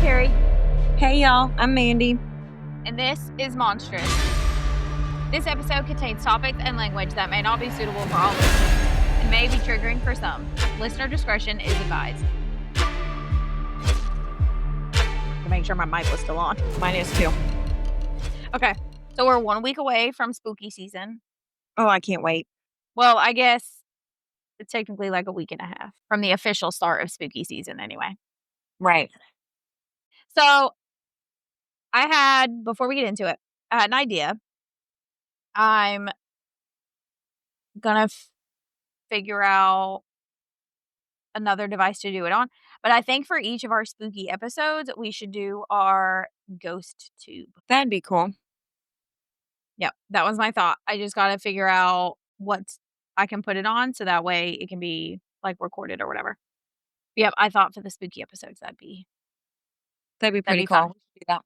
Carrie. Hey y'all, I'm Mandy. And this is Monstrous. This episode contains topics and language that may not be suitable for all listeners and may be triggering for some. Listener discretion is advised. To make sure my mic was still on. Mine is too. Okay, so we're 1 week away from spooky season. Oh, I can't wait. Well, I guess it's technically like a week and a half from the official start of spooky season anyway. Right. So before we get into it, I had an idea. I'm gonna figure out another device to do it on. But I think for each of our spooky episodes, we should do our ghost tube. That'd be cool. Yep, that was my thought. I just got to figure out what I can put it on so that way it can be like recorded or whatever. Yep, I thought for the spooky episodes that'd be pretty cool. Fun. Do that.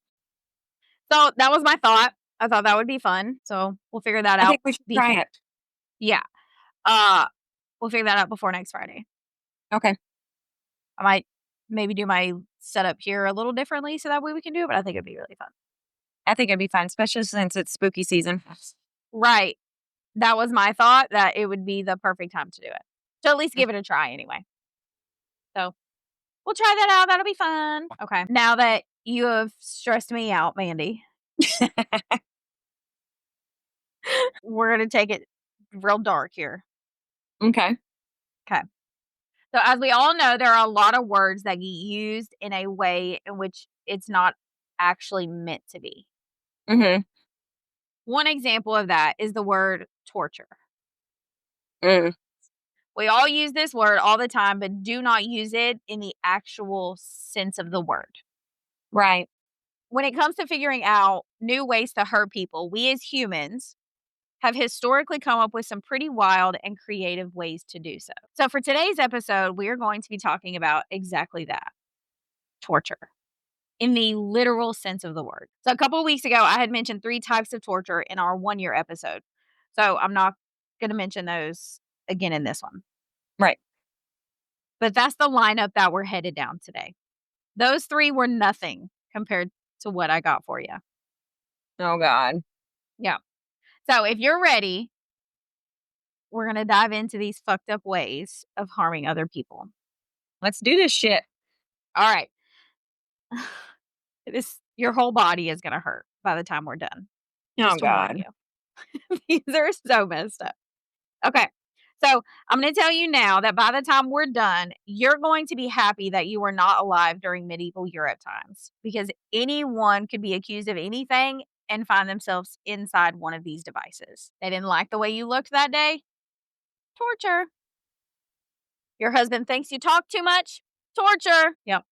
So that was my thought. I thought that would be fun. So we'll figure that out. I think we should try it. Yeah. We'll figure that out before next Friday. Okay. I might maybe do my setup here a little differently so that way we can do it, but I think it'd be really fun. I think it'd be fun, especially since it's spooky season. Right. That was my thought, that it would be the perfect time to do it. So at least give it a try anyway. So we'll try that out. That'll be fun. Okay. Now that you have stressed me out, Mandy, we're going to take it real dark here. Okay. So as we all know, there are a lot of words that get used in a way in which it's not actually meant to be. Mm-hmm. One example of that is the word torture. Mm. We all use this word all the time, but do not use it in the actual sense of the word. Right. When it comes to figuring out new ways to hurt people, we as humans have historically come up with some pretty wild and creative ways to do so. So for today's episode, we are going to be talking about exactly that. Torture. In the literal sense of the word. So a couple of weeks ago, I had mentioned 3 types of torture in our 1-year episode. So I'm not going to mention those again in this one. Right. But that's the lineup that we're headed down today. Those 3 were nothing compared to what I got for you. Oh, God. Yeah. So if you're ready, we're going to dive into these fucked up ways of harming other people. Let's do this shit. All right. Your whole body is going to hurt by the time we're done. Oh, God. These are so messed up. Okay. So I'm going to tell you now that by the time we're done, you're going to be happy that you were not alive during medieval Europe times, because anyone could be accused of anything and find themselves inside one of these devices. They didn't like the way you looked that day? Torture. Your husband thinks you talk too much? Torture. Yep.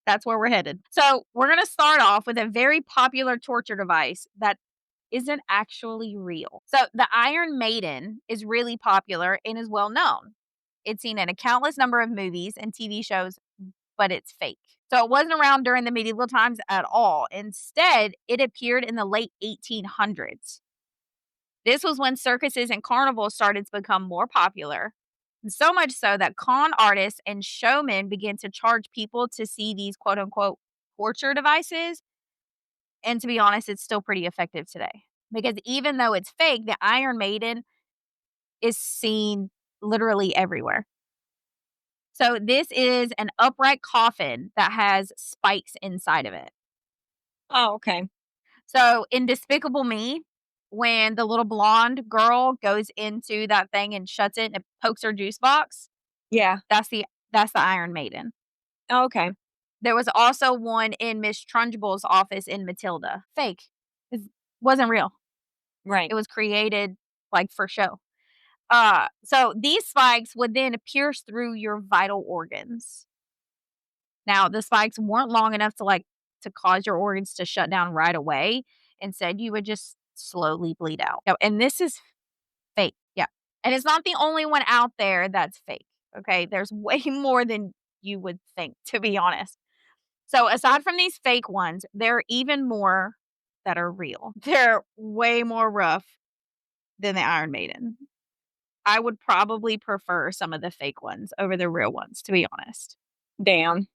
That's where we're headed. So we're going to start off with a very popular torture device that isn't actually real. So the Iron Maiden is really popular and is well known. It's seen in a countless number of movies and TV shows, but it's fake. So it wasn't around during the medieval times at all. Instead, it appeared in the late 1800s. This was when circuses and carnivals started to become more popular. So much so that con artists and showmen began to charge people to see these quote unquote torture devices. And to be honest, it's still pretty effective today. Because even though it's fake, the Iron Maiden is seen literally everywhere. So this is an upright coffin that has spikes inside of it. Oh, okay. So in Despicable Me, when the little blonde girl goes into that thing and shuts it and it pokes her juice box. Yeah. That's the Iron Maiden. Oh, okay. There was also one in Miss Trunchbull's office in Matilda. Fake. It wasn't real. Right. It was created like for show. So these spikes would then pierce through your vital organs. Now, the spikes weren't long enough to cause your organs to shut down right away. Instead, you would just slowly bleed out. And this is fake. Yeah. And it's not the only one out there that's fake. Okay. There's way more than you would think, to be honest. So aside from these fake ones, there are even more that are real. They're way more rough than the Iron Maiden. I would probably prefer some of the fake ones over the real ones, to be honest. Damn.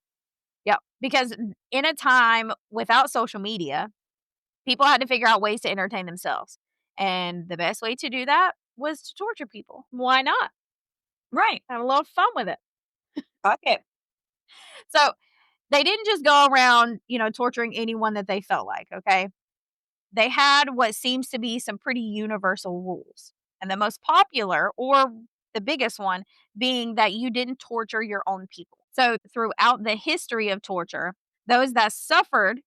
Yep. Because in a time without social media, people had to figure out ways to entertain themselves. And the best way to do that was to torture people. Why not? Right. Have a little fun with it. Fuck it. So they didn't just go around, torturing anyone that they felt like, okay? They had what seems to be some pretty universal rules. And the most popular, or the biggest one, being that you didn't torture your own people. So throughout the history of torture, those that suffered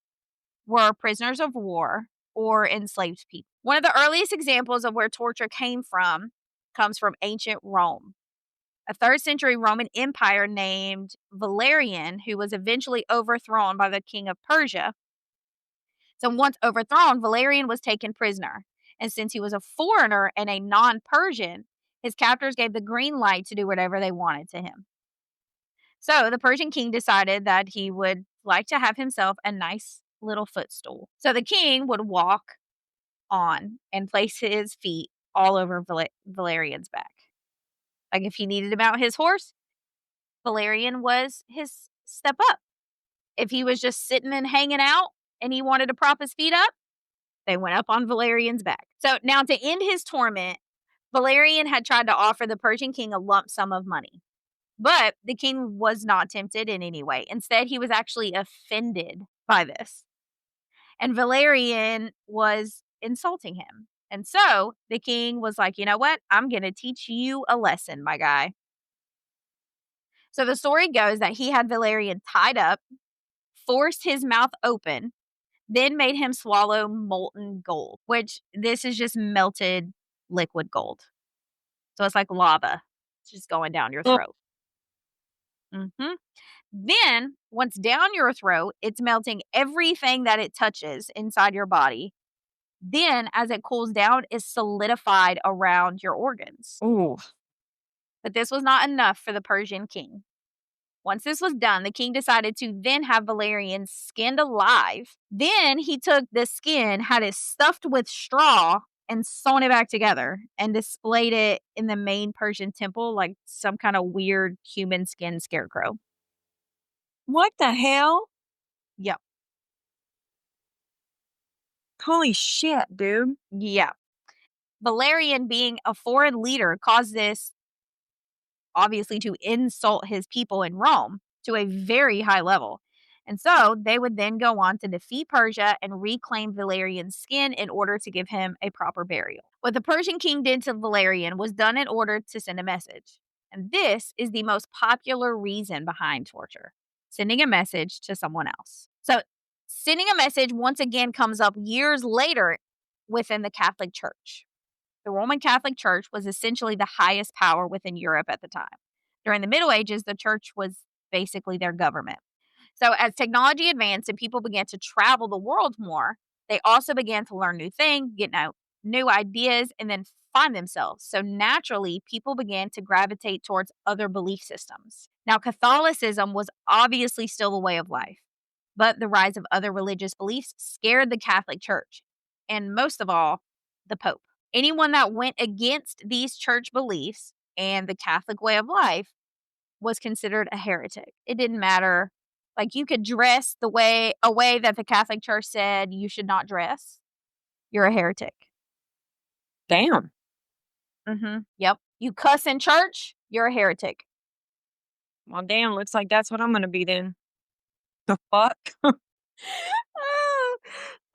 were prisoners of war or enslaved people. One of the earliest examples of where torture came from comes from ancient Rome. A 3rd century Roman Empire named Valerian, who was eventually overthrown by the king of Persia. So once overthrown, Valerian was taken prisoner. And since he was a foreigner and a non Persian, his captors gave the green light to do whatever they wanted to him. So the Persian king decided that he would like to have himself a nice little footstool. So the king would walk on and place his feet all over Valerian's back. Like if he needed to mount his horse, Valerian was his step up. If he was just sitting and hanging out and he wanted to prop his feet up, they went up on Valerian's back. So now to end his torment, Valerian had tried to offer the Persian king a lump sum of money. But the king was not tempted in any way. Instead, he was actually offended by this. And Valerian was insulting him. And so the king was like, you know what? I'm going to teach you a lesson, my guy. So the story goes that he had Valerian tied up, forced his mouth open, then made him swallow molten gold, which this is just melted liquid gold. So it's like lava. It's just going down your Oh, throat. Mhm. Then, once down your throat, it's melting everything that it touches inside your body. Then, as it cools down, it's solidified around your organs. ooh. But this was not enough for the Persian king. Once this was done, the king decided to then have Valerian skinned alive. Then he took the skin, had it stuffed with straw, and sewn it back together and displayed it in the main Persian temple like some kind of weird human skin scarecrow. What the hell? Yep. Holy shit, dude. Yeah. Valerian, being a foreign leader, caused this obviously to insult his people in Rome to a very high level. And so they would then go on to defeat Persia and reclaim Valerian's skin in order to give him a proper burial. What the Persian king did to Valerian was done in order to send a message. And this is the most popular reason behind torture: sending a message to someone else. So, sending a message once again comes up years later within the Catholic Church. The Roman Catholic Church was essentially the highest power within Europe at the time. During the Middle Ages, the church was basically their government. So, as technology advanced and people began to travel the world more, they also began to learn new things, get new ideas, and then find themselves. So, naturally, people began to gravitate towards other belief systems. Now, Catholicism was obviously still the way of life, but the rise of other religious beliefs scared the Catholic Church, and most of all, the Pope. Anyone that went against these church beliefs and the Catholic way of life was considered a heretic. It didn't matter. Like, you could dress a way that the Catholic Church said you should not dress. You're a heretic. Damn. Yep. You cuss in church, you're a heretic. Well, damn, looks like that's what I'm gonna be then. The fuck?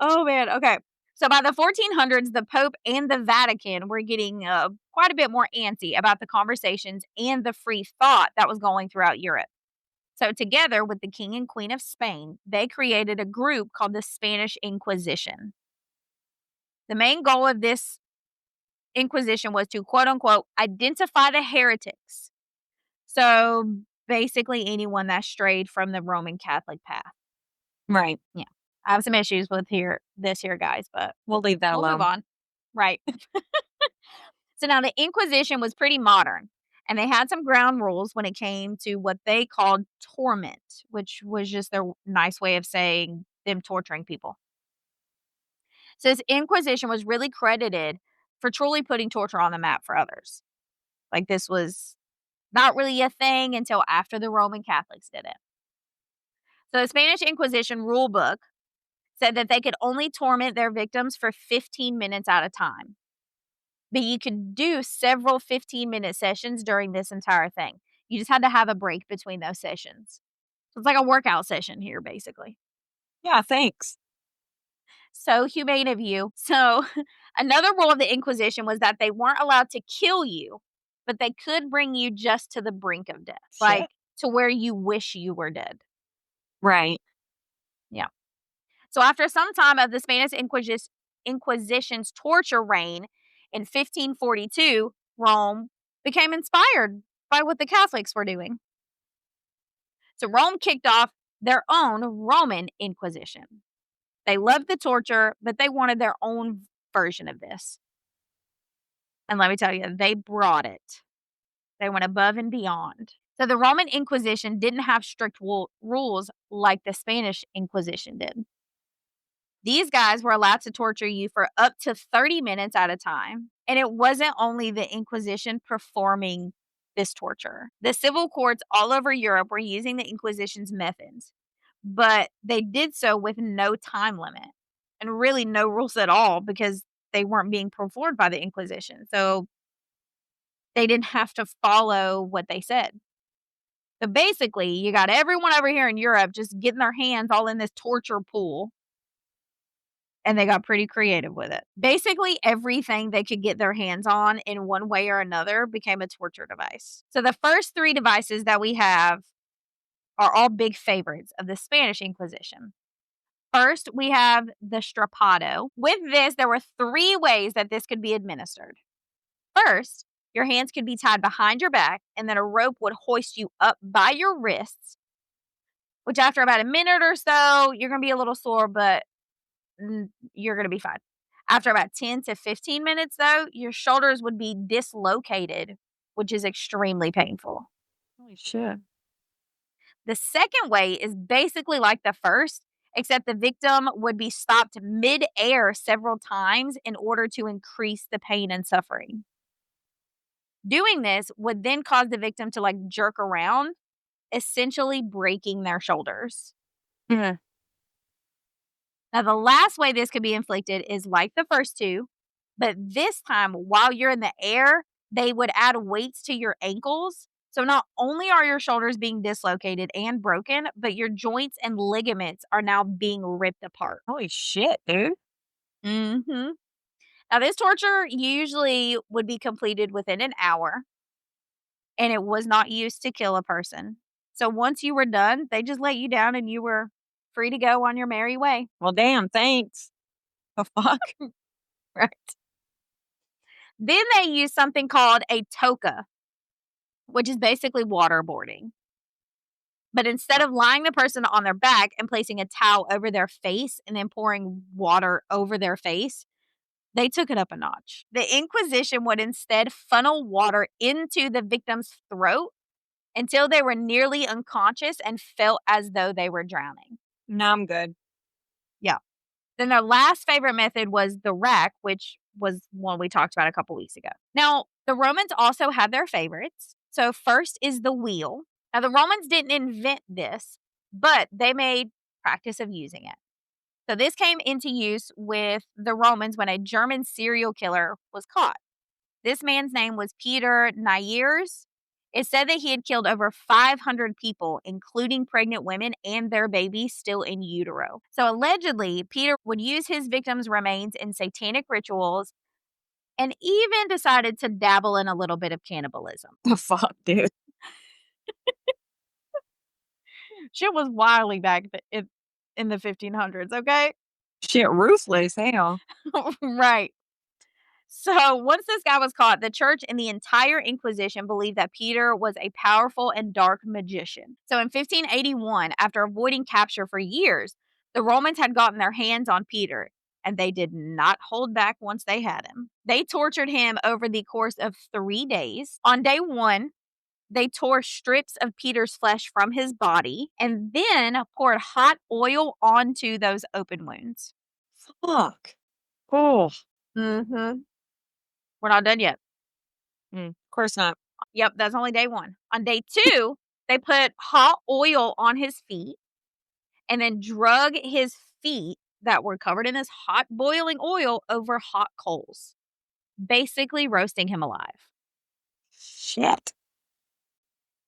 Oh, man. Okay. So by the 1400s, the Pope and the Vatican were getting quite a bit more antsy about the conversations and the free thought that was going throughout Europe. So, together with the King and Queen of Spain, they created a group called the Spanish Inquisition. The main goal of this Inquisition was to, quote unquote, identify the heretics. So, basically, anyone that strayed from the Roman Catholic path. Right. Yeah. I have some issues with this here, guys, but We'll leave that we'll move alone. on. Right. So now the Inquisition was pretty modern, and they had some ground rules when it came to what they called torment, which was just their nice way of saying them torturing people. So this Inquisition was really credited for truly putting torture on the map for others. Like, this was not really a thing until after the Roman Catholics did it. So the Spanish Inquisition rule book said that they could only torment their victims for 15 minutes at a time. But you could do several 15-minute sessions during this entire thing. You just had to have a break between those sessions. So it's like a workout session here, basically. Yeah, thanks. So humane of you. So another rule of the Inquisition was that they weren't allowed to kill you, but they could bring you just to the brink of death, like Shit. to where you wish you were dead. Right. Yeah. So after some time of the Inquisition's torture reign in 1542, Rome became inspired by what the Catholics were doing. So Rome kicked off their own Roman Inquisition. They loved the torture, but they wanted their own version of this. And let me tell you, they brought it. They went above and beyond. So the Roman Inquisition didn't have strict rules like the Spanish Inquisition did. These guys were allowed to torture you for up to 30 minutes at a time. And it wasn't only the Inquisition performing this torture. The civil courts all over Europe were using the Inquisition's methods, but they did so with no time limit and really no rules at all because they weren't being performed by the Inquisition. So they didn't have to follow what they said. So basically, you got everyone over here in Europe just getting their hands all in this torture pool, and they got pretty creative with it. Basically, everything they could get their hands on in one way or another became a torture device. So the first three devices that we have are all big favorites of the Spanish Inquisition. First, we have the strapado. With this, there were three ways that this could be administered. First, your hands could be tied behind your back, and then a rope would hoist you up by your wrists, which after about a minute or so, you're going to be a little sore, but you're going to be fine. After about 10 to 15 minutes, though, your shoulders would be dislocated, which is extremely painful. Holy shit. The second way is basically like the first, except the victim would be stopped mid-air several times in order to increase the pain and suffering. Doing this would then cause the victim to like jerk around, essentially breaking their shoulders. Mhm. Now, the last way this could be inflicted is like the first two, but this time while you're in the air, they would add weights to your ankles. So not only are your shoulders being dislocated and broken, but your joints and ligaments are now being ripped apart. Holy shit, dude. Mm-hmm. Now, this torture usually would be completed within an hour, and it was not used to kill a person. So once you were done, they just let you down and you were free to go on your merry way. Well, damn, thanks. The fuck? Right. Then they use something called a toca, which is basically waterboarding. But instead of lying the person on their back and placing a towel over their face and then pouring water over their face, they took it up a notch. The Inquisition would instead funnel water into the victim's throat until they were nearly unconscious and felt as though they were drowning. No, I'm good. Yeah. Then their last favorite method was the rack, which was one we talked about a couple weeks ago. Now, the Romans also had their favorites. So first is the wheel. Now, the Romans didn't invent this, but they made practice of using it. So this came into use with the Romans when a German serial killer was caught. This man's name was Peter Nyers. It said that he had killed over 500 people, including pregnant women and their babies still in utero. So allegedly, Peter would use his victims' remains in satanic rituals and even decided to dabble in a little bit of cannibalism. The fuck, dude. Shit was wildly back in the 1500s, okay? Shit, ruthless, hell. Right. So once this guy was caught, the church and the entire Inquisition believed that Peter was a powerful and dark magician. So in 1581, after avoiding capture for years, the Romans had gotten their hands on Peter, and they did not hold back once they had him. They tortured him over the course of 3 days. On day 1, they tore strips of Peter's flesh from his body and then poured hot oil onto those open wounds. Fuck. Oh. Mm-hmm. We're not done yet. Of course not. Yep, that's only day 1. On day 2, they put hot oil on his feet and then drug his feet that were covered in this hot boiling oil over hot coals, basically roasting him alive. Shit.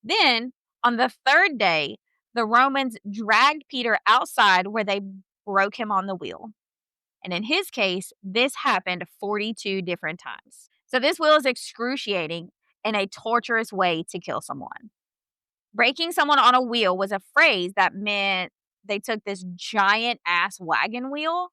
Then, on the third day, the Romans dragged Peter outside where they broke him on the wheel. And in his case, this happened 42 different times. So this wheel is excruciating and a torturous way to kill someone. Breaking someone on a wheel was a phrase that meant they took this giant ass wagon wheel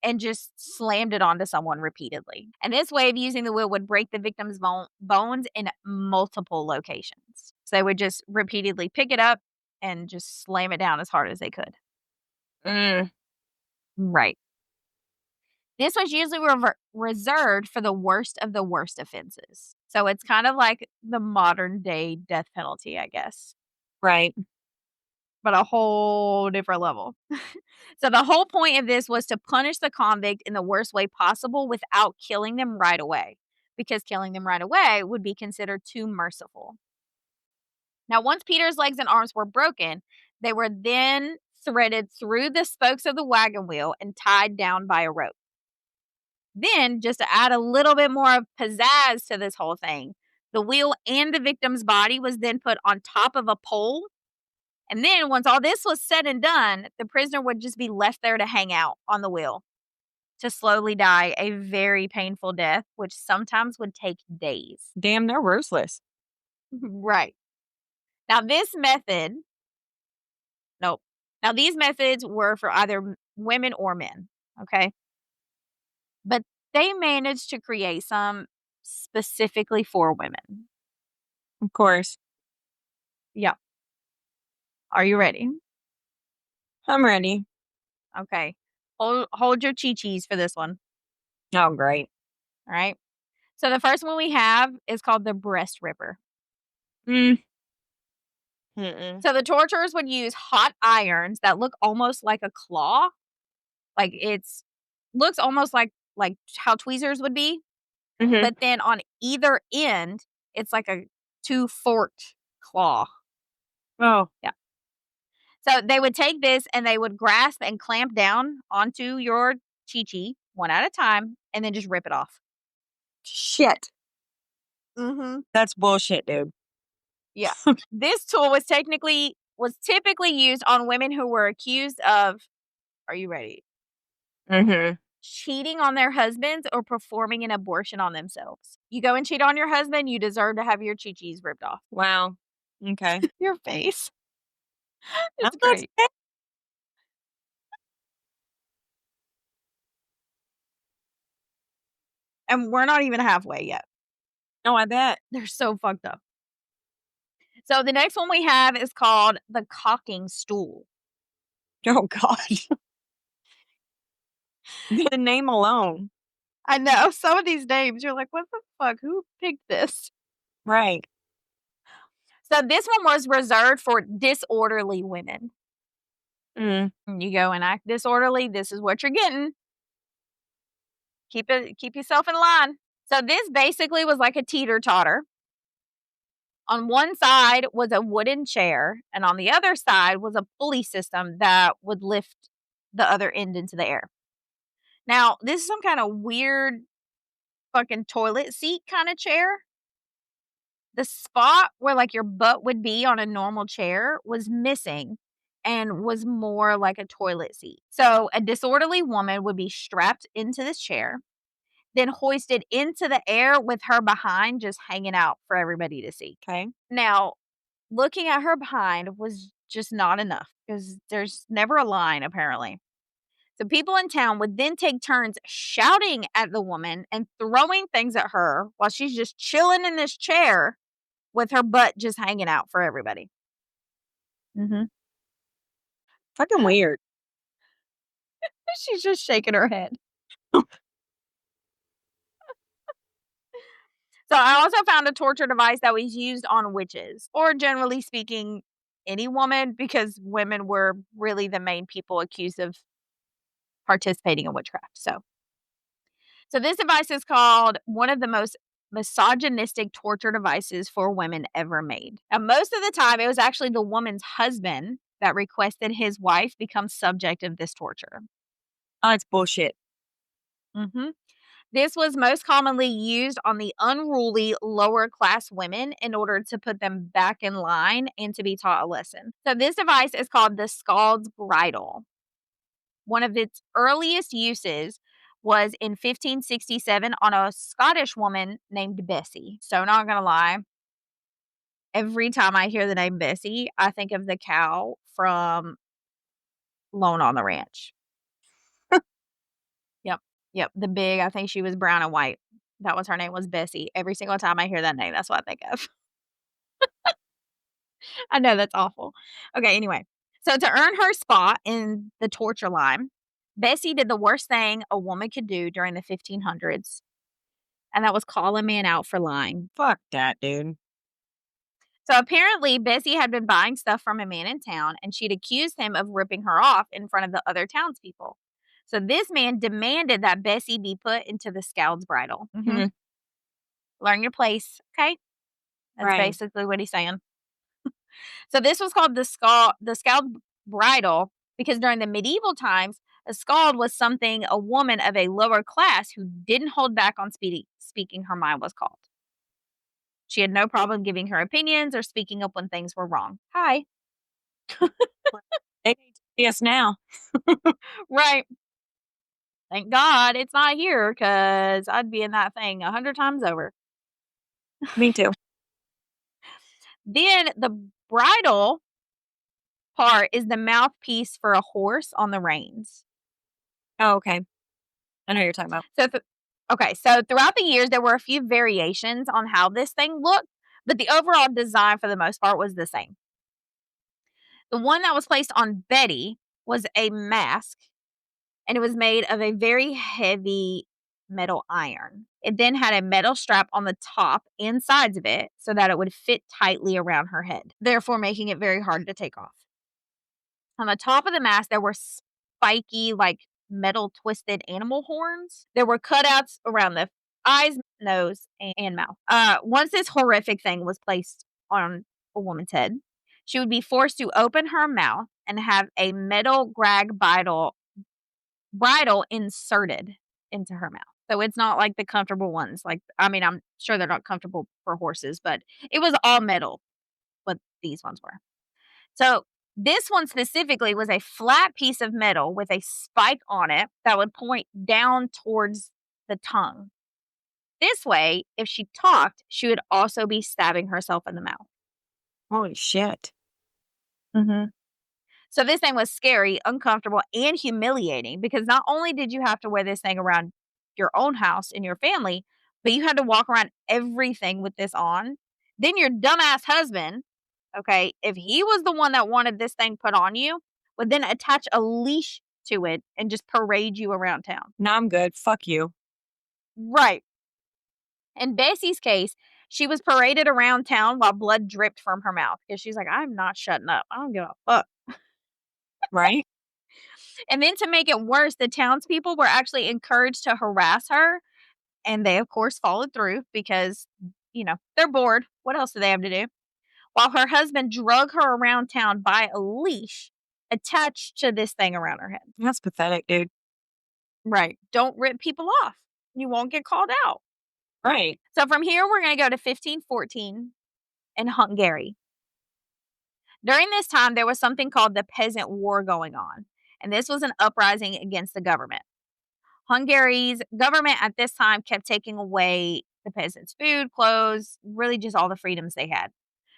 and just slammed it onto someone repeatedly. And this way of using the wheel would break the victim's bones in multiple locations. So they would just repeatedly pick it up and just slam it down as hard as they could. Mm. Right. This was usually reserved for the worst of the worst offenses. So it's kind of like the modern day death penalty, I guess, Right. but a whole different level. So the whole point of this was to punish the convict in the worst way possible without killing them right away, because killing them right away would be considered too merciful. Now, once Peter's legs and arms were broken, they were then threaded through the spokes of the wagon wheel and tied down by a rope. Then, just to add a little bit more of pizzazz to this whole thing, the wheel and the victim's body was then put on top of a pole. And then, once all this was said and done, the prisoner would just be left there to hang out on the wheel to slowly die a very painful death, which sometimes would take days. Damn, they're ruthless. Right. Now, this method, nope. Now, these methods were for either women or men. Okay. But they managed to create some specifically for women. Of course. Yeah. Are you ready? I'm ready. Okay. Hold your chi-chis for this one. Oh, great. All right. So the first one we have is called the breast ripper. Mm. Mm-mm. So the torturers would use hot irons that look almost like a claw. Like looks almost like how tweezers would be. Mm-hmm. But then on either end, it's like a two-forked claw. Oh. Yeah. So they would take this and they would grasp and clamp down onto your chi-chi one at a time and then just rip it off. Shit. Mm-hmm. That's bullshit, dude. Yeah. This tool was typically used on women who were accused of, are you ready? Mm-hmm. Cheating on their husbands or performing an abortion on themselves. You go and cheat on your husband, you deserve to have your chi-chis ripped off. Wow. Okay. Your face. I'm It's not great. scared. And we're not even halfway yet. No, I bet. They're so fucked up. So the next one we have is called the cocking stool. Oh, God. The name alone. I know. Some of these names, you're like, what the fuck? Who picked this? Right. So this one was reserved for disorderly women. Mm. You go and act disorderly, this is what you're getting. Keep yourself in line. So this basically was like a teeter-totter. On one side was a wooden chair, and on the other side was a pulley system that would lift the other end into the air. Now, this is some kind of weird fucking toilet seat kind of chair. The spot where like your butt would be on a normal chair was missing and was more like a toilet seat. So a disorderly woman would be strapped into this chair, then hoisted into the air with her behind just hanging out for everybody to see. Okay. Now, looking at her behind was just not enough because there's never a line, apparently. So people in town would then take turns shouting at the woman and throwing things at her while she's just chilling in this chair with her butt just hanging out for everybody. Mm-hmm. Fucking weird. She's just shaking her head. So I also found a torture device that was used on witches, or generally speaking, any woman, because women were really the main people accused of participating in witchcraft. So this device is called one of the most misogynistic torture devices for women ever made. And most of the time, it was actually the woman's husband that requested his wife become subject of this torture. Oh, it's bullshit. Mhm. This was most commonly used on the unruly lower class women in order to put them back in line and to be taught a lesson. So, this device is called the scald's bridle. One of its earliest uses was in 1567 on a Scottish woman named Bessie. So, not gonna lie, every time I hear the name Bessie, I think of the cow from Lone on the Ranch. Yep. Yep. The big, I think she was brown and white. That was her name was Bessie. Every single time I hear that name, that's what I think of. I know that's awful. Okay, anyway. So to earn her spot in the torture line, Bessie did the worst thing a woman could do during the 1500s, and that was call a man out for lying. Fuck that, dude. So apparently, Bessie had been buying stuff from a man in town, and she'd accused him of ripping her off in front of the other townspeople. So this man demanded that Bessie be put into the scald's bridle. Mhm. Learn your place, okay? That's Right. basically what he's saying. So this was called the scald bridle because during the medieval times, a scald was something a woman of a lower class who didn't hold back on speaking her mind was called. She had no problem giving her opinions or speaking up when things were wrong. Hi. They need to see us now. Right. Thank God it's not here because I'd be in that thing 100 times over. Me too. Then the bridle part is the mouthpiece for a horse on the reins. Oh, okay. I know who you're talking about. So throughout the years, there were a few variations on how this thing looked, but the overall design for the most part was the same. The one that was placed on Betty was a mask, and it was made of a very heavy metal iron. It then had a metal strap on the top and sides of it so that it would fit tightly around her head, therefore making it very hard to take off. On the top of the mask, there were spiky, like metal twisted animal horns. There were cutouts around the eyes, nose, and mouth. Once this horrific thing was placed on a woman's head, she would be forced to open her mouth and have a metal grag bridle inserted into her mouth. So it's not like the comfortable ones. Like, I mean, I'm sure they're not comfortable for horses, but it was all metal, what these ones were. So this one specifically was a flat piece of metal with a spike on it that would point down towards the tongue. This way, if she talked, she would also be stabbing herself in the mouth. Holy shit. Mhm. So this thing was scary, uncomfortable, and humiliating because not only did you have to wear this thing around your own house and your family, but you had to walk around everything with this on. Then your dumbass husband, okay, if he was the one that wanted this thing put on you, would then attach a leash to it and just parade you around town. No, I'm good. Fuck you. Right. In Bessie's case, she was paraded around town while blood dripped from her mouth because she's like, I'm not shutting up. I don't give a fuck. Right? And then to make it worse, the townspeople were actually encouraged to harass her. And they, of course, followed through because, they're bored. What else do they have to do? While her husband drug her around town by a leash attached to this thing around her head. That's pathetic, dude. Right. Don't rip people off. You won't get called out. Right. So from here, we're going to go to 1514 in Hungary. During this time, there was something called the Peasant War going on. And this was an uprising against the government. Hungary's government at this time kept taking away the peasants' food, clothes, really just all the freedoms they had.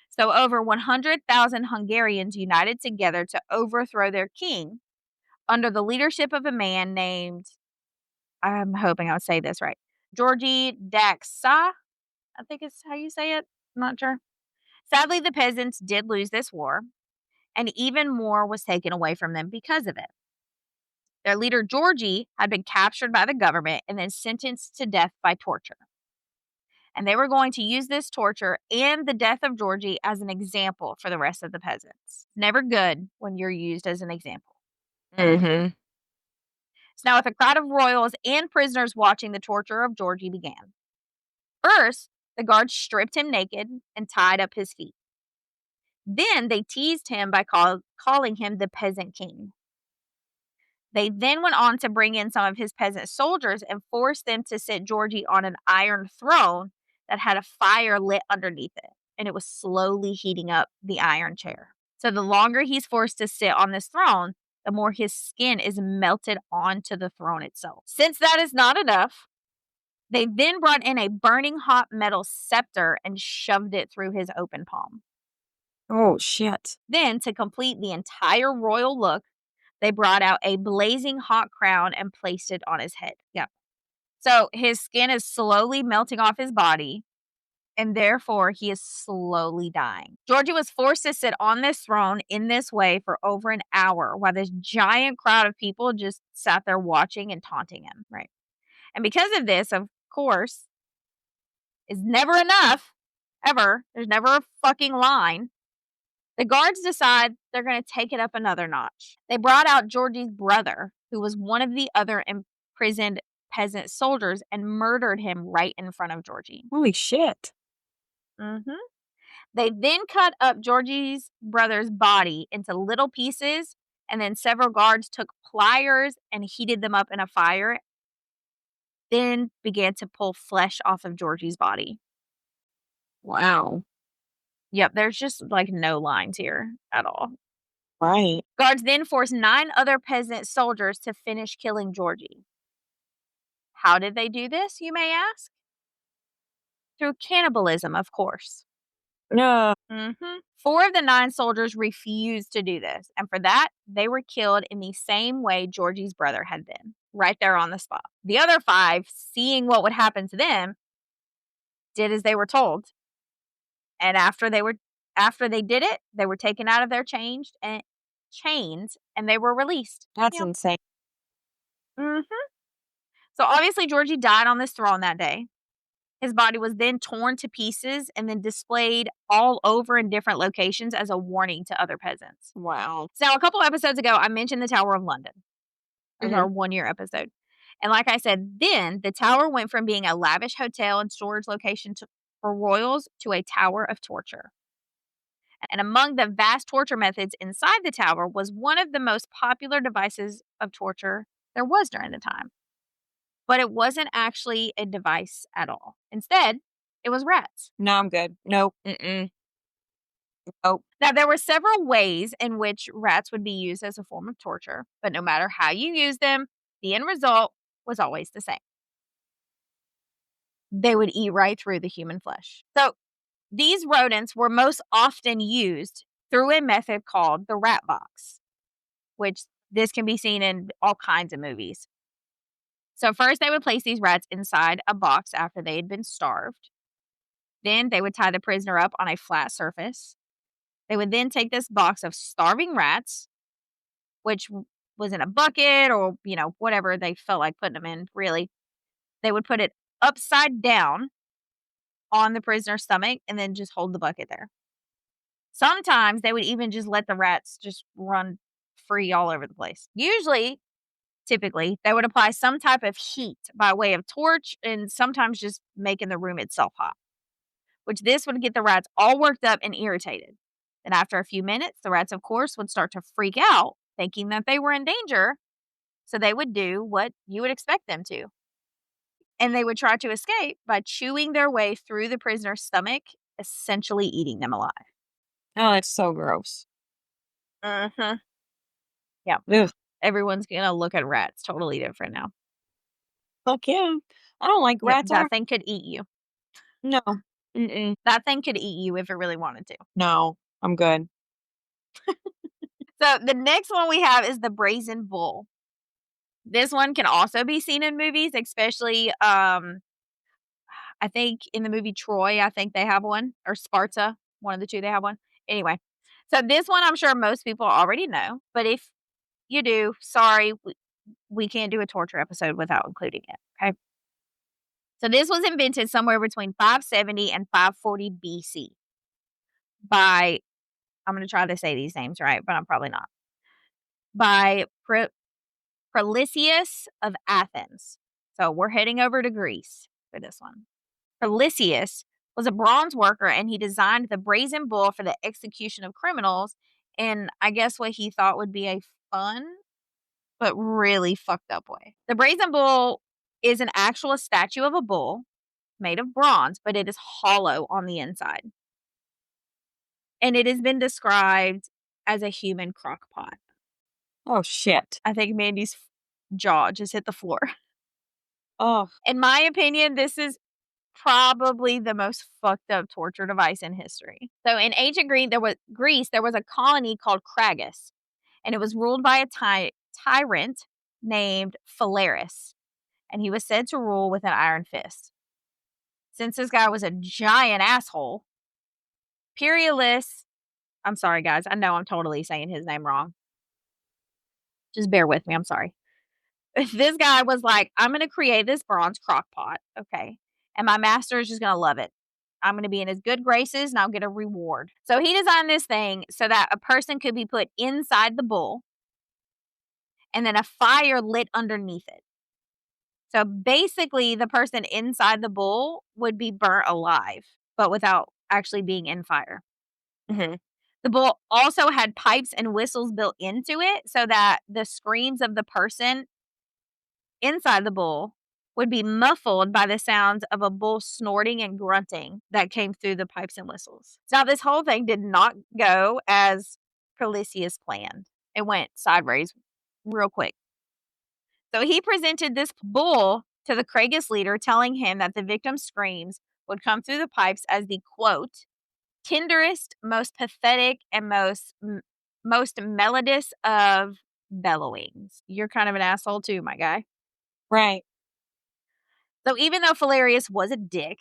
So over 100,000 Hungarians united together to overthrow their king under the leadership of a man named, I'm hoping I'll say this right, Georgi Daxa, I think is how you say it. I'm not sure. Sadly, the peasants did lose this war, and even more was taken away from them because of it. Their leader, Georgie, had been captured by the government and then sentenced to death by torture. And they were going to use this torture and the death of Georgie as an example for the rest of the peasants. Never good when you're used as an example. Mm-hmm. So now, with a crowd of royals and prisoners watching, the torture of Georgie began. First, the guards stripped him naked and tied up his feet. Then they teased him by calling him the peasant king. They then went on to bring in some of his peasant soldiers and forced them to sit Georgie on an iron throne that had a fire lit underneath it, and it was slowly heating up the iron chair. So the longer he's forced to sit on this throne, the more his skin is melted onto the throne itself. Since that is not enough, they then brought in a burning hot metal scepter and shoved it through his open palm. Oh, shit. Then, to complete the entire royal look, they brought out a blazing hot crown and placed it on his head. Yeah. So his skin is slowly melting off his body, and therefore he is slowly dying. Georgie was forced to sit on this throne in this way for over an hour while this giant crowd of people just sat there watching and taunting him. Right. And because of this, of course, is never enough, ever. There's never a fucking line. The guards decide they're going to take it up another notch. They brought out Georgie's brother, who was one of the other imprisoned peasant soldiers, and murdered him right in front of Georgie. Holy shit. They then cut up Georgie's brother's body into little pieces, and then several guards took pliers and heated them up in a fire, then began to pull flesh off of Georgie's body. Wow. Yep, there's just like no lines here at all. Right. Guards then forced 9 other peasant soldiers to finish killing Georgie. How did they do this, you may ask? Through cannibalism, of course. No. 4 of the 9 soldiers refused to do this, and for that, they were killed in the same way Georgie's brother had been, right there on the spot. The other 5, seeing what would happen to them, did as they were told. And after they did it, they were taken out of their chains and they were released. That's insane. So obviously Georgie died on this throne that day. His body was then torn to pieces and then displayed all over in different locations as a warning to other peasants. Wow. So a couple episodes ago, I mentioned the Tower of London. It was our 1-year episode. And like I said, then the tower went from being a lavish hotel and storage location for royals to a tower of torture. And among the vast torture methods inside the tower was one of the most popular devices of torture there was during the time. But it wasn't actually a device at all. Instead, it was rats. No, I'm good. Nope. Nope. Now, there were several ways in which rats would be used as a form of torture, but no matter how you use them, the end result was always the same. They would eat right through the human flesh. So, these rodents were most often used through a method called the rat box, which this can be seen in all kinds of movies. So first they would place these rats inside a box after they had been starved. Then they would tie the prisoner up on a flat surface. They would then take this box of starving rats, which was in a bucket or, whatever they felt like putting them in, really. They would put it upside down on the prisoner's stomach and then just hold the bucket there. Sometimes they would even just let the rats just run free all over the place. Typically, they would apply some type of heat by way of torch and sometimes just making the room itself hot, which this would get the rats all worked up and irritated. Then after a few minutes, the rats, of course, would start to freak out, thinking that they were in danger, so they would do what you would expect them to. And they would try to escape by chewing their way through the prisoner's stomach, essentially eating them alive. Oh, that's so gross. Yeah. Ugh. Everyone's going to look at rats totally different now. Fuck yeah. I don't like rats. That thing could eat you. No. That thing could eat you if it really wanted to. No, I'm good. So the next one we have is the brazen bull. This one can also be seen in movies, especially, I think in the movie Troy, I think they have one, or Sparta, one of the two, they have one. Anyway, so this one I'm sure most people already know, but if you do, sorry, we can't do a torture episode without including it, okay? So this was invented somewhere between 570 and 540 BC by, I'm going to try to say these names right, but I'm probably not, by Prelicius of Athens. So we're heading over to Greece for this one. Prelicius was a bronze worker, and he designed the brazen bull for the execution of criminals in, I guess, what he thought would be a fun but really fucked up way. The brazen bull is an actual statue of a bull made of bronze, but it is hollow on the inside. And it has been described as a human crock pot. Oh, shit. I think Mandy's jaw just hit the floor. Oh, In my opinion, this is probably the most fucked up torture device in history. So in ancient Greece, there was a colony called Cragus, and it was ruled by a tyrant named Phalaris, and he was said to rule with an iron fist. Since this guy was a giant asshole, Pyrrhus, I'm sorry guys, I know I'm totally saying his name wrong. Just bear with me, I'm sorry. This guy was like, I'm going to create this bronze crock pot, okay? And my master is just going to love it. I'm going to be in his good graces and I'll get a reward. So he designed this thing so that a person could be put inside the bull and then a fire lit underneath it. So basically, the person inside the bull would be burnt alive, but without actually being in fire. mhm. The bull also had pipes and whistles built into it so that the screams of the person inside the bull would be muffled by the sounds of a bull snorting and grunting that came through the pipes and whistles. Now, this whole thing did not go as Prolisius planned. It went sideways real quick. So he presented this bull to the Kragus leader, telling him that the victim's screams would come through the pipes as the quote, tenderest, most pathetic, and most melodious of bellowings. You're kind of an asshole too, my guy. Right. So even though Phalaris was a dick,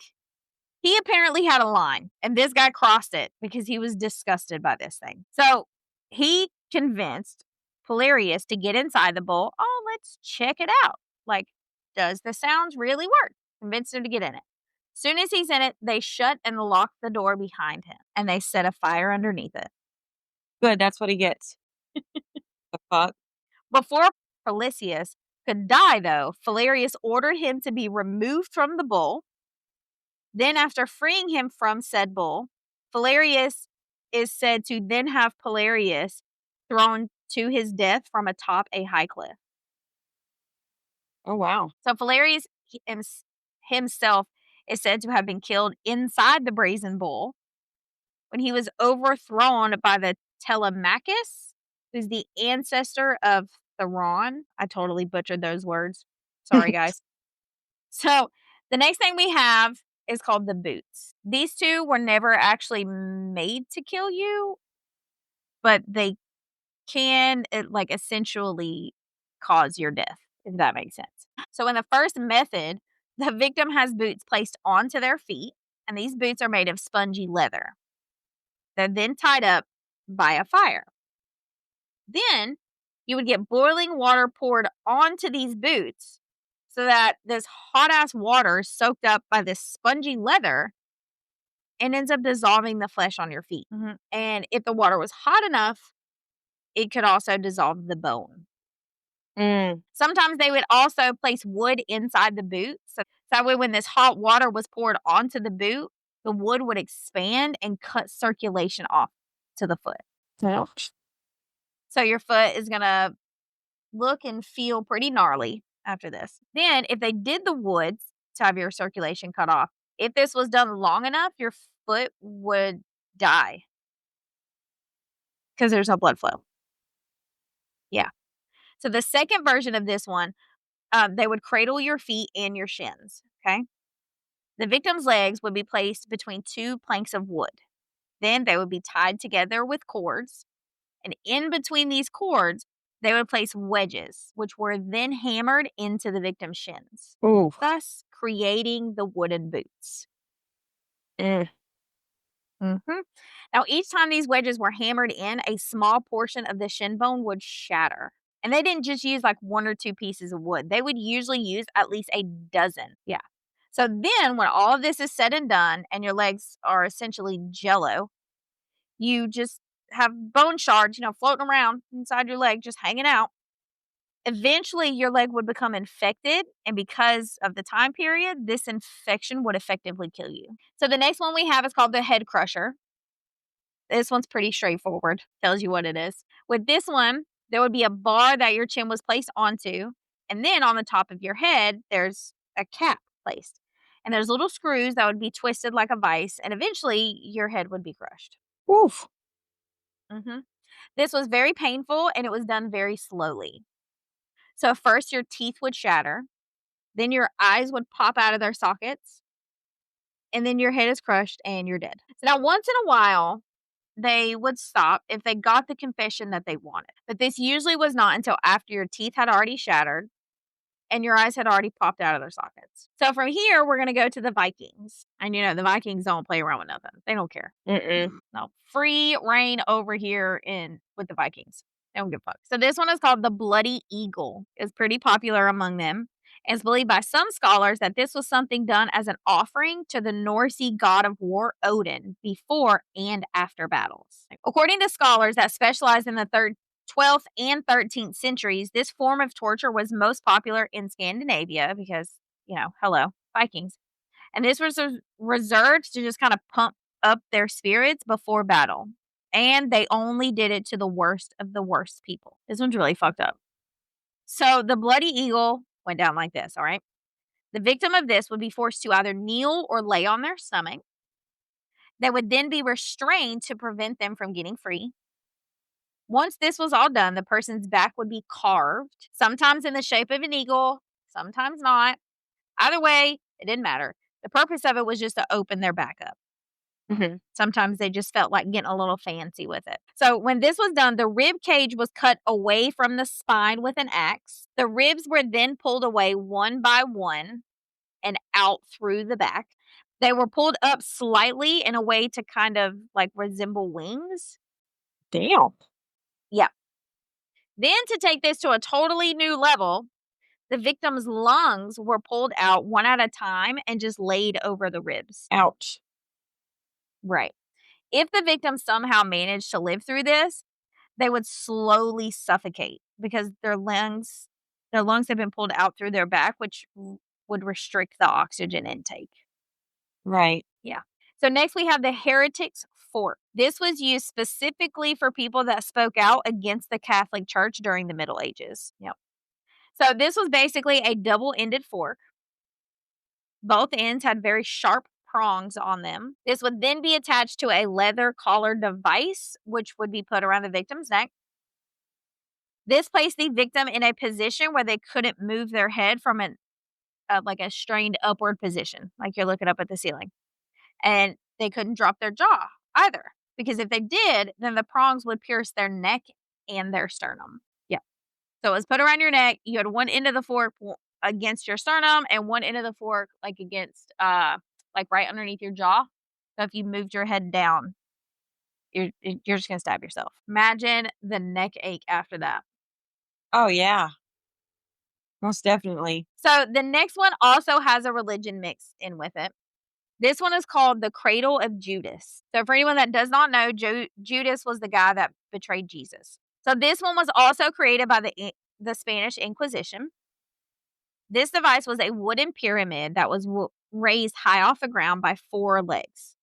he apparently had a line, and this guy crossed it because he was disgusted by this thing. So he convinced Phalaris to get inside the bull. Oh, let's check it out. Like, does the sounds really work? Convinced him to get in it. Soon as he's in it, they shut and lock the door behind him, and they set a fire underneath it. Good, that's what he gets. The fuck? Before Prolisius could die, though, Phalaris ordered him to be removed from the bull. Then, after freeing him from said bull, Phalaris is said to then have Polarius thrown to his death from atop a high cliff. Oh, wow. So Phalaris himself is said to have been killed inside the brazen bull when he was overthrown by the Telemachus, who's the ancestor of Theron. I totally butchered those words. Sorry, guys. So the next thing we have is called the boots. These two were never actually made to kill you, but they can like essentially cause your death, if that makes sense. So in the first method, the victim has boots placed onto their feet, and these boots are made of spongy leather. They're then tied up by a fire. Then you would get boiling water poured onto these boots so that this hot ass water soaked up by this spongy leather and ends up dissolving the flesh on your feet. Mhm. And if the water was hot enough, it could also dissolve the bone. Mm. Sometimes they would also place wood inside the boot. So that way, when this hot water was poured onto the boot, the wood would expand and cut circulation off to the foot. Ouch. So your foot is going to look and feel pretty gnarly after this. Then, if they did the wood to have your circulation cut off, if this was done long enough, your foot would die because there's no blood flow. Yeah. So the second version of this one, they would cradle your feet and your shins. Okay. The victim's legs would be placed between two planks of wood. Then they would be tied together with cords. And in between these cords, they would place wedges, which were then hammered into the victim's shins, Ooh. thus creating the wooden boots. Mm. Mm-hmm. Now, each time these wedges were hammered in, a small portion of the shin bone would shatter. And they didn't just use like one or two pieces of wood. They would usually use at least a dozen. Yeah. So then when all of this is said and done and your legs are essentially jello, you just have bone shards, floating around inside your leg, just hanging out. Eventually, your leg would become infected, and because of the time period, this infection would effectively kill you. So the next one we have is called the head crusher. This one's pretty straightforward, tells you what it is. With this one, there would be a bar that your chin was placed onto, and then on the top of your head, there's a cap placed. And there's little screws that would be twisted like a vice, and eventually your head would be crushed. Woof. Mhm. This was very painful, and it was done very slowly. So first your teeth would shatter, then your eyes would pop out of their sockets, and then your head is crushed and you're dead. So now once in a while, they would stop if they got the confession that they wanted. But this usually was not until after your teeth had already shattered and your eyes had already popped out of their sockets. So from here, we're going to go to the Vikings. And the Vikings don't play around with nothing. They don't care. Mm-mm. No, free reign over here with the Vikings. They don't give a fuck. So this one is called the Bloody Eagle. It's pretty popular among them. And it's believed by some scholars that this was something done as an offering to the Norse god of war Odin before and after battles. According to scholars that specialize in the 12th and 13th centuries, this form of torture was most popular in Scandinavia because, hello, Vikings. And this was reserved to just kind of pump up their spirits before battle. And they only did it to the worst of the worst people. This one's really fucked up. So the Bloody Eagle went down like this, all right? The victim of this would be forced to either kneel or lay on their stomach. They would then be restrained to prevent them from getting free. Once this was all done, the person's back would be carved, sometimes in the shape of an eagle, sometimes not. Either way, it didn't matter. The purpose of it was just to open their back up. Mm-hmm. Sometimes they just felt like getting a little fancy with it. So when this was done, the rib cage was cut away from the spine with an axe. The ribs were then pulled away one by one and out through the back. They were pulled up slightly in a way to kind of like resemble wings. Damn. Yeah. Then to take this to a totally new level, the victim's lungs were pulled out one at a time and just laid over the ribs. Ouch. Right. If the victim somehow managed to live through this, they would slowly suffocate because their lungs had been pulled out through their back, which would restrict the oxygen intake. Right. Yeah. So next we have the heretic's fork. This was used specifically for people that spoke out against the Catholic Church during the Middle Ages. Yep. So this was basically a double-ended fork. Both ends had very sharp prongs on them. This would then be attached to a leather collar device, which would be put around the victim's neck. This placed the victim in a position where they couldn't move their head from like a strained upward position, like you're looking up at the ceiling. And they couldn't drop their jaw either, because if they did, then the prongs would pierce their neck and their sternum. Yeah. So it was put around your neck. You had one end of the fork against your sternum and one end of the fork like against like right underneath your jaw. So if you moved your head down, you're just gonna stab yourself. Imagine the neck ache after that. Oh, yeah. Most definitely. So the next one also has a religion mixed in with it. This one is called the Cradle of Judas. So for anyone that does not know, Judas was the guy that betrayed Jesus. So this one was also created by the Spanish Inquisition. This device was a wooden pyramid that was raised high off the ground by 4 legs.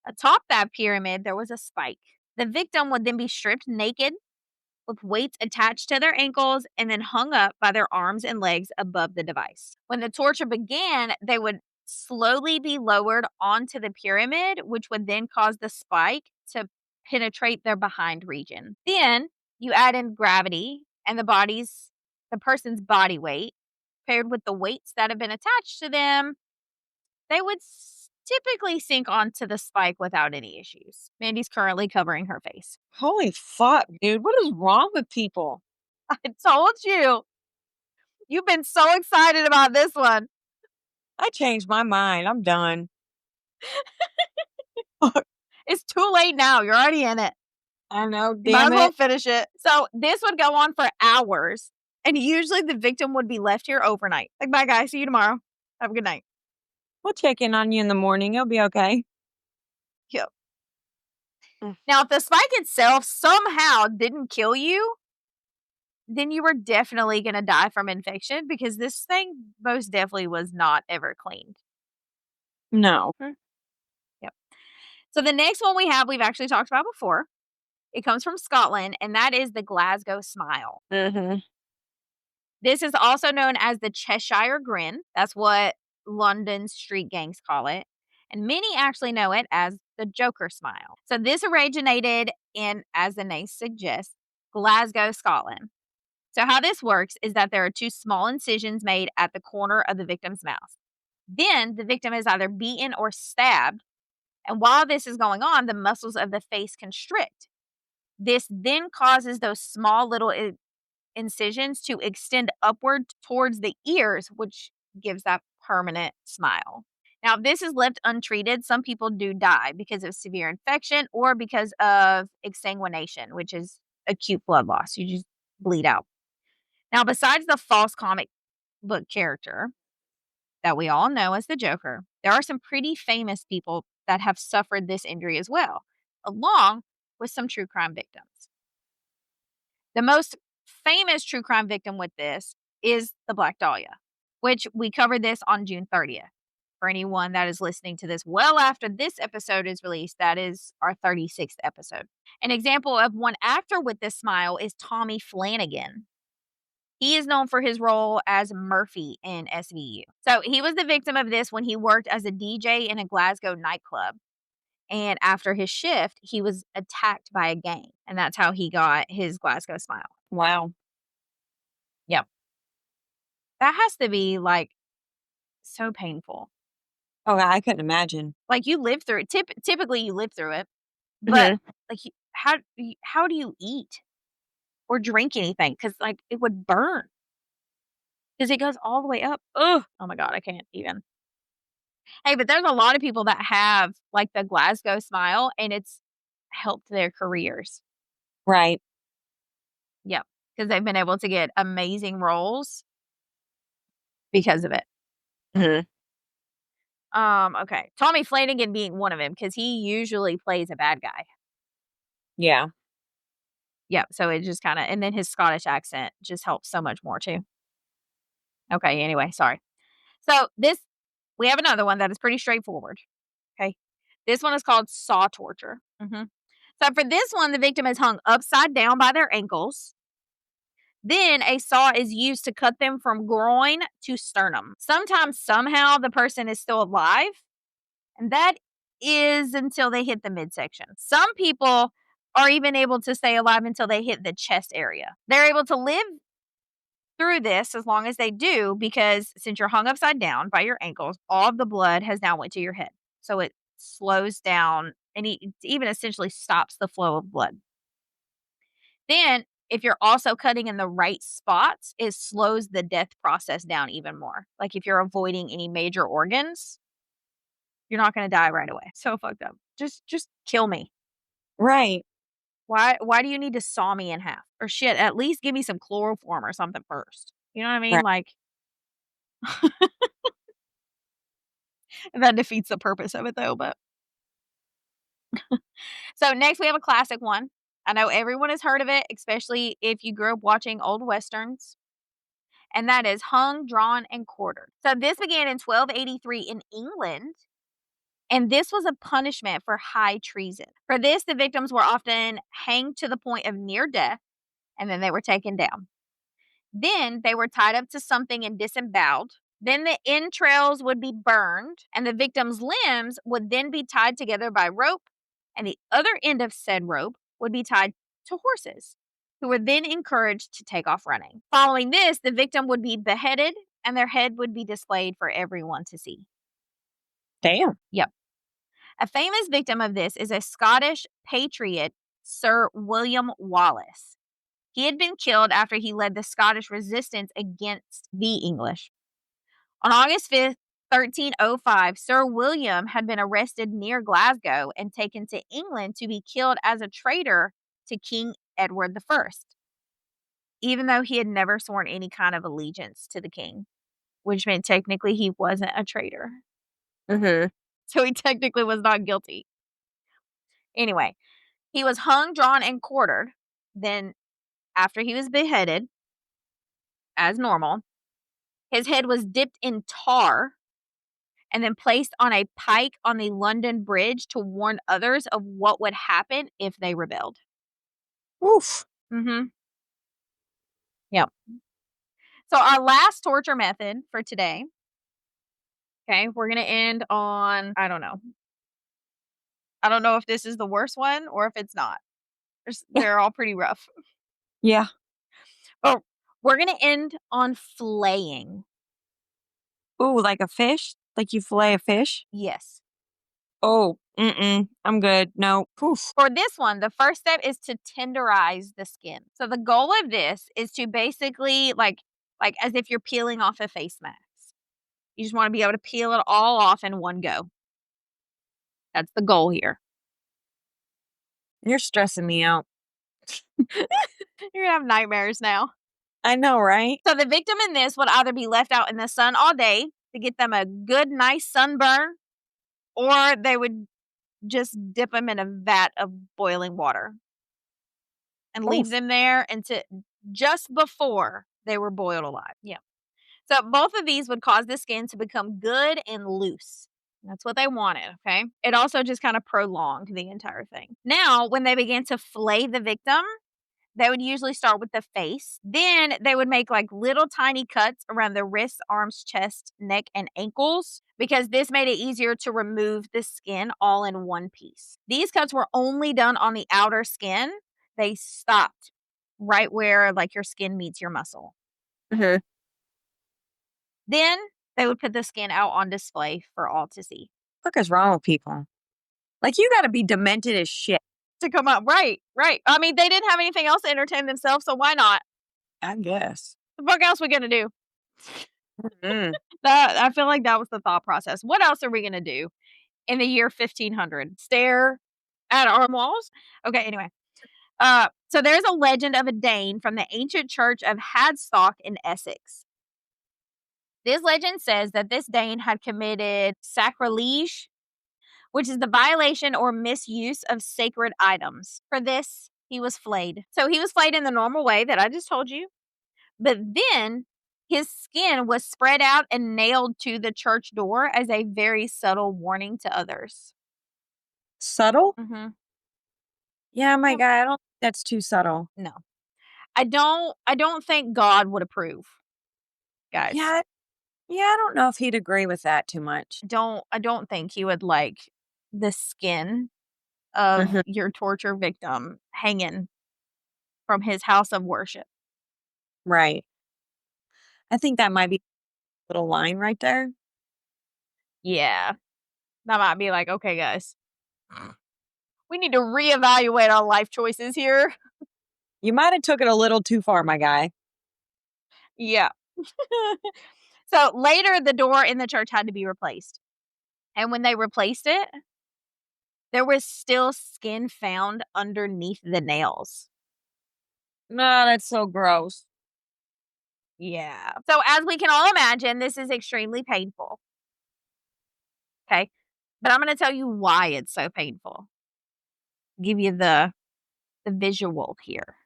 Atop that pyramid, there was a spike. The victim would then be stripped naked with weights attached to their ankles and then hung up by their arms and legs above the device. When the torture began, they would slowly be lowered onto the pyramid, which would then cause the spike to penetrate their behind region. Then you add in gravity and the person's body weight paired with the weights that have been attached to them, they would typically sink onto the spike without any issues. Mandy's currently covering her face. Holy fuck, dude. What is wrong with people? I told you. You've been so excited about this one. I changed my mind. I'm done. It's too late now. You're already in it. I know, You might damn as well it. finish it. So this would go on for hours. And usually the victim would be left here overnight. Like, bye guys, see you tomorrow. Have a good night. We'll check in on you in the morning. You'll be okay. Yep. Mm. Now, if the spike itself somehow didn't kill you, then you were definitely gonna die from infection because this thing most definitely was not ever cleaned. No. Yep. So the next one we have, we've actually talked about before. It comes from Scotland, and that is the Glasgow smile. Mhm. This is also known as the Cheshire grin. That's what London's street gangs call it. And many actually know it as the Joker smile. So this originated in, as the name suggests, Glasgow, Scotland. So how this works is that there are two small incisions made at the corner of the victim's mouth. Then the victim is either beaten or stabbed. And while this is going on, the muscles of the face constrict. This then causes those small little incisions to extend upward towards the ears, which gives that permanent smile. Now, if this is left untreated, some people do die because of severe infection or because of exsanguination, which is acute blood loss. You just bleed out. Now, besides the false comic book character that we all know as the Joker, there are some pretty famous people that have suffered this injury as well, along with some true crime victims. The most famous true crime victim with this is the Black Dahlia, which we covered this on June 30th. For anyone that is listening to this well after this episode is released, that is our 36th episode. An example of one actor with this smile is Tommy Flanagan. He is known for his role as Murphy in SVU. So he was the victim of this when he worked as a DJ in a Glasgow nightclub. And after his shift, he was attacked by a gang. And that's how he got his Glasgow smile. Wow. Yep. That has to be, like, so painful. Oh, I couldn't imagine. Like, you live through it. Typically, you live through it. But, Mhm. like, how do you eat or drink anything? Because, like, it would burn. Because it goes all the way up. Ugh. Oh, my God. I can't even. Hey, but there's a lot of people that have, like, the Glasgow smile, and it's helped their careers. Right. Yep. Because they've been able to get amazing roles because of it. Mhm. Okay. Tommy Flanagan being one of them because he usually plays a bad guy. Yeah. Yep. So it just kinda and then his Scottish accent just helps so much more too. Okay, anyway, sorry. So this we have another one that is pretty straightforward. Okay. This one is called saw torture. So for this one, the victim is hung upside down by their ankles. Then a saw is used to cut them from groin to sternum. Sometimes, somehow, the person is still alive, and that is until they hit the midsection. Some people are even able to stay alive until they hit the chest area. They're able to live through this as long as they do because since you're hung upside down by your ankles, all of the blood has now went to your head. So it slows down and it even essentially stops the flow of blood. Then, if you're also cutting in the right spots, it slows the death process down even more. Like if you're avoiding any major organs, you're not gonna die right away. So fucked up. Just kill me. Right. Why do you need to saw me in half? Or shit, at least give me some chloroform or something first. You know what I mean? Right. Like that defeats the purpose of it though, but so next we have a classic one. I know everyone has heard of it, especially if you grew up watching old westerns. And that is hung, drawn, and quartered. So this began in 1283 in England, and this was a punishment for high treason. For this, the victims were often hanged to the point of near death, and then they were taken down. Then they were tied up to something and disemboweled. Then the entrails would be burned, and the victim's limbs would then be tied together by rope, and the other end of said rope would be tied to horses, who were then encouraged to take off running. Following this, the victim would be beheaded, and their head would be displayed for everyone to see. Damn. Yep. A famous victim of this is a Scottish patriot, Sir William Wallace. He had been killed after he led the Scottish resistance against the English. On August 5th, 1305, Sir William had been arrested near Glasgow and taken to England to be killed as a traitor to King Edward I, even though he had never sworn any kind of allegiance to the king, which meant technically he wasn't a traitor. Mhm. So he technically was not guilty. Anyway, he was hung, drawn, and quartered. Then, after he was beheaded, as normal. His head was dipped in tar and then placed on a pike on the London Bridge to warn others of what would happen if they rebelled. Oof. Mhm. Yep. So our last torture method for today, okay, we're gonna end on I don't know. I don't know if this is the worst one or if it's not. They're all pretty rough. Yeah. But we're gonna end on flaying. Ooh, like a fish? Like you fillet a fish? Yes. Oh, mm-mm. I'm good. No. Oof. For this one, the first step is to tenderize the skin. So the goal of this is to basically like as if you're peeling off a face mask. You just want to be able to peel it all off in one go. That's the goal here. You're stressing me out. You're gonna have nightmares now. I know, right? So the victim in this would either be left out in the sun all day to get them a good, nice sunburn, or they would just dip them in a vat of boiling water and leave Oof. them there until just before they were boiled alive. Yeah. So both of these would cause the skin to become good and loose. That's what they wanted, okay? It also just kind of prolonged the entire thing. Now, when they began to flay the victim, they would usually start with the face. Then they would make like little tiny cuts around the wrists, arms, chest, neck, and ankles because this made it easier to remove the skin all in one piece. These cuts were only done on the outer skin. They stopped right where like your skin meets your muscle. Mhm. Then they would put the skin out on display for all to see. What is wrong with people? Like, you gotta be demented as shit. To come up, right, right. I mean, they didn't have anything else to entertain themselves, so why not? I guess. The fuck else we gonna do? Mm. That I feel like that was the thought process. What else are we gonna do in the year 1500? Stare at our walls? Okay, anyway. So there's a legend of a Dane from the ancient church of Hadstock in Essex. This legend says that this Dane had committed sacrilege, which is the violation or misuse of sacred items. For this, he was flayed. So he was flayed in the normal way that I just told you. But then his skin was spread out and nailed to the church door as a very subtle warning to others. Subtle? Mhm. Yeah, my Yep. guy, I don't think that's too subtle. No. I don't think God would approve, guys. Yeah, yeah, I don't know if he'd agree with that too much. I don't think he would like the skin of Mhm. your torture victim hanging from his house of worship. Right. I think that might be a little line right there. Yeah. That might be like, "Okay, guys, we need to reevaluate our life choices here." You might have took it a little too far, my guy. Yeah. So later, the door in the church had to be replaced. And when they replaced it, there was still skin found underneath the nails. No, that's so gross. Yeah. So, as we can all imagine, this is extremely painful. Okay. But I'm going to tell you why it's so painful. Give you the visual here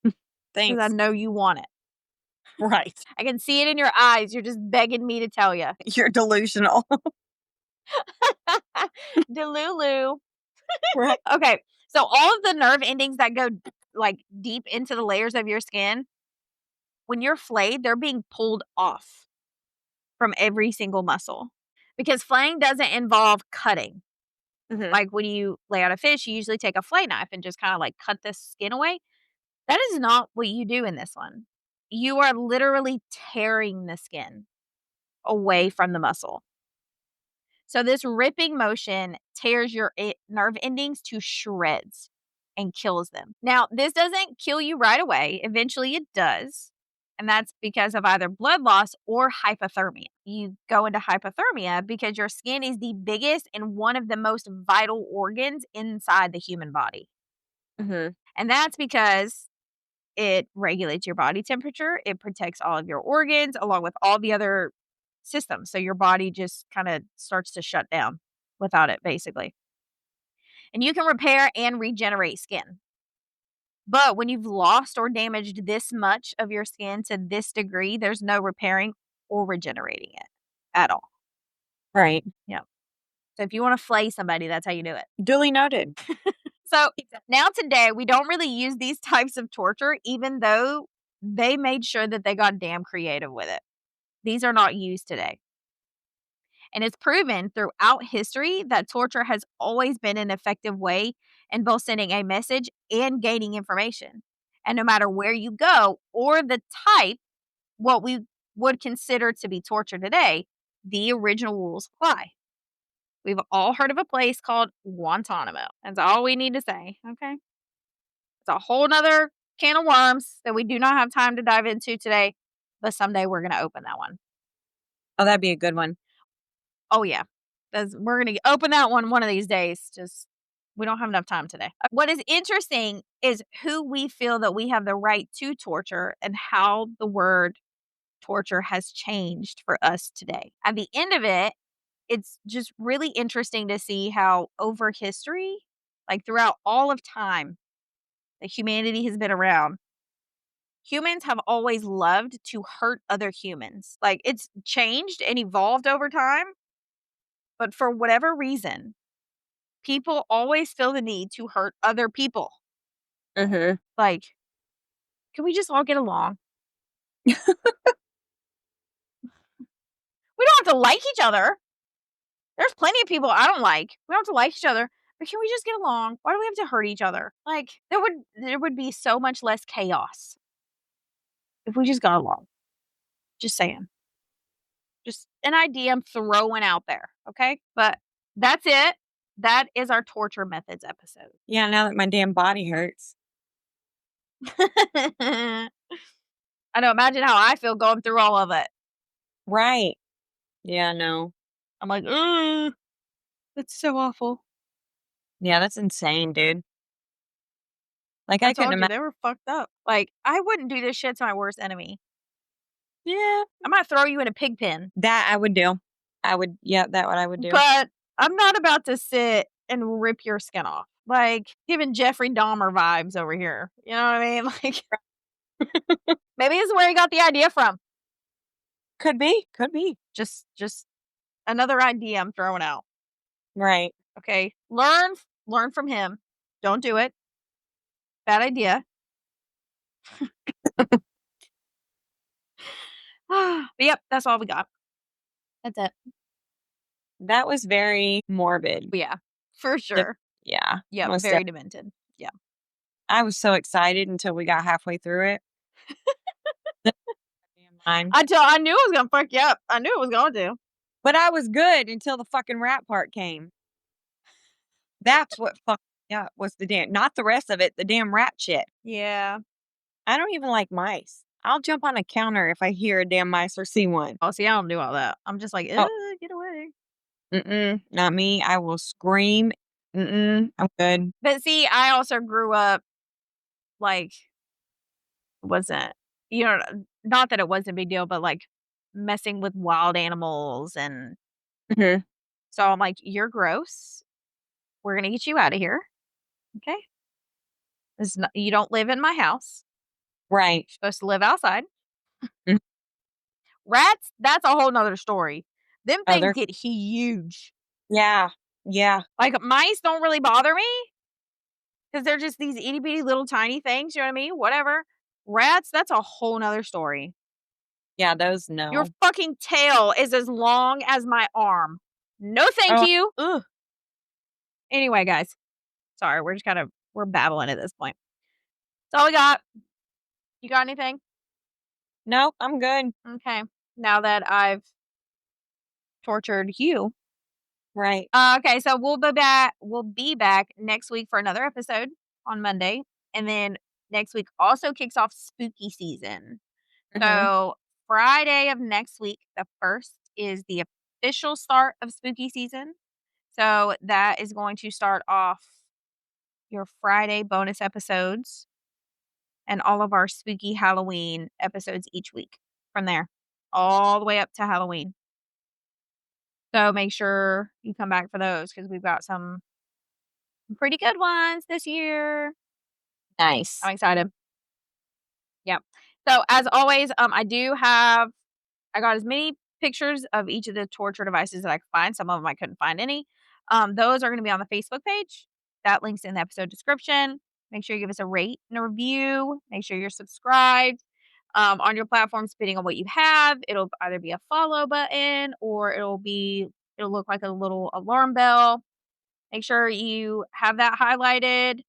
because I Thanks. know you want it. Right. I can see it in your eyes. You're just begging me to tell you. You're delusional. Delulu. Right. Okay. So, all of the nerve endings that go like deep into the layers of your skin, when you're flayed, they're being pulled off from every single muscle because flaying doesn't involve cutting. Mhm. Like when you lay out a fish, you usually take a flay knife and just kind of like cut the skin away. That is not what you do in this one. You are literally tearing the skin away from the muscle. So this ripping motion tears your nerve endings to shreds and kills them. Now, this doesn't kill you right away. Eventually it does. And that's because of either blood loss or hypothermia. You go into hypothermia because your skin is the biggest and one of the most vital organs inside the human body. Mhm. And that's because it regulates your body temperature, it protects all of your organs along with all the other systems. So your body just kind of starts to shut down without it, basically. And you can repair and regenerate skin. But when you've lost or damaged this much of your skin to this degree, there's no repairing or regenerating it at all. Right. Yeah. So if you wanna flay somebody, that's how you do it. Duly noted. So now today, we don't really use these types of torture, even though they made sure that they got damn creative with it. These are not used today. And it's proven throughout history that torture has always been an effective way in both sending a message and gaining information. And no matter where you go or the type, what we would consider to be torture today, the original rules apply. We've all heard of a place called Guantanamo. That's all we need to say. Okay. It's a whole nother can of worms that we do not have time to dive into today, but someday we're going to open that one. Oh, that'd be a good one. Oh, yeah. We're going to open that one of these days. Just, we don't have enough time today. What is interesting is who we feel that we have the right to torture and how the word torture has changed for us today. At the end of it, it's just really interesting to see how over history, like throughout all of time that humanity has been around, humans have always loved to hurt other humans. Like it's changed and evolved over time, but for whatever reason, people always feel the need to hurt other people. Mhm. Like, can we just all get along? We don't have to like each other. There's plenty of people I don't like. We don't have to like each other, but can we just get along? Why do we have to hurt each other? Like, there would be so much less chaos if we just got along. Just saying. Just an idea I'm throwing out there, okay? But that's it. That is our torture methods episode. Yeah, now that my damn body hurts. I know, imagine how I feel going through all of it. Right. Yeah, no. I'm like, "Ugh, that's so awful." Yeah, that's insane, dude. Like, I I couldn't told you imagine. they were fucked up. Like, I wouldn't do this shit to my worst enemy. Yeah, I might throw you in a pig pen, that I would do. That what I would do. but I'm not about to sit and rip your skin off. Like, giving Jeffrey Dahmer vibes over here. You know what I mean? Like, maybe this is where he got the idea from. Could be, could be. Just another idea I'm throwing out. Right. Okay. Learn from him. Don't do it. Bad idea. But yep, that's all we got. That's it. That was very morbid. Yeah, for De sure. Yeah, Yep, most def very demented. Yeah. I was so excited until we got halfway through it. Damn line. I knew it was gonna fuck you up. I knew it was going to. But I was good until the fucking rat part came. That's what fucked me up was the damn not the rest of it, the damn rat shit. Yeah. I don't even like mice. I'll jump on a counter if I hear a damn mice or see one. Oh, see, I don't do all that. I'm just like, Oh, get away." not me. I will scream. I'm good. But see, I also grew up, like, wasn't you know, not that it wasn't a big deal, but, like, messing with wild animals, and Mhm. so I'm like, "You're gross. We're gonna get you out of here, okay? This is not you don't live in my house. Right. You're supposed to live outside." Mhm. Rats, that's a whole 'nother story. Them Oh, things they're get huge. yeah, yeah, Like, mice don't really bother me because 'cause they're just these itty bitty little tiny things, you know what I mean? Whatever. Rats, that's a whole 'nother story. yeah, those Your no. fucking tail is as long as my arm. No, thank Oh, you. Ugh. Anyway, guys, sorry, we're babbling at this point. That's all we got. You got anything? no, I'm good. Okay. Now that I've tortured you. Right. Okay, so we'll be back next week for another episode on Monday. And then next week also kicks off spooky season. Mhm. So Friday of next week, the first is the official start of spooky season. So that is going to start off your Friday bonus episodes and all of our spooky Halloween episodes each week from there, all the way up to Halloween. So make sure you come back for those because we've got some pretty good ones this year. Nice. I'm excited. Yeah. So as always, I got as many pictures of each of the torture devices that I could find. Some of them I couldn't find any. Those are going to be on the Facebook page. That link's in the episode description. Make sure you give us a rate and a review. Make sure you're subscribed on your platform, depending on what you have. It'll either be a follow button or it'll look like a little alarm bell. Make sure you have that highlighted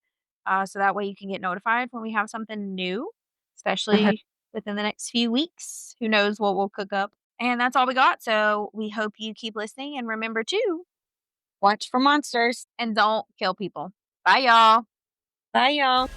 so that way you can get notified when we have something new, especially within the next few weeks. Who knows what we'll cook up. And that's all we got. So we hope you keep listening and remember to Watch for monsters. and don't kill people. Bye, y'all. Bye, y'all.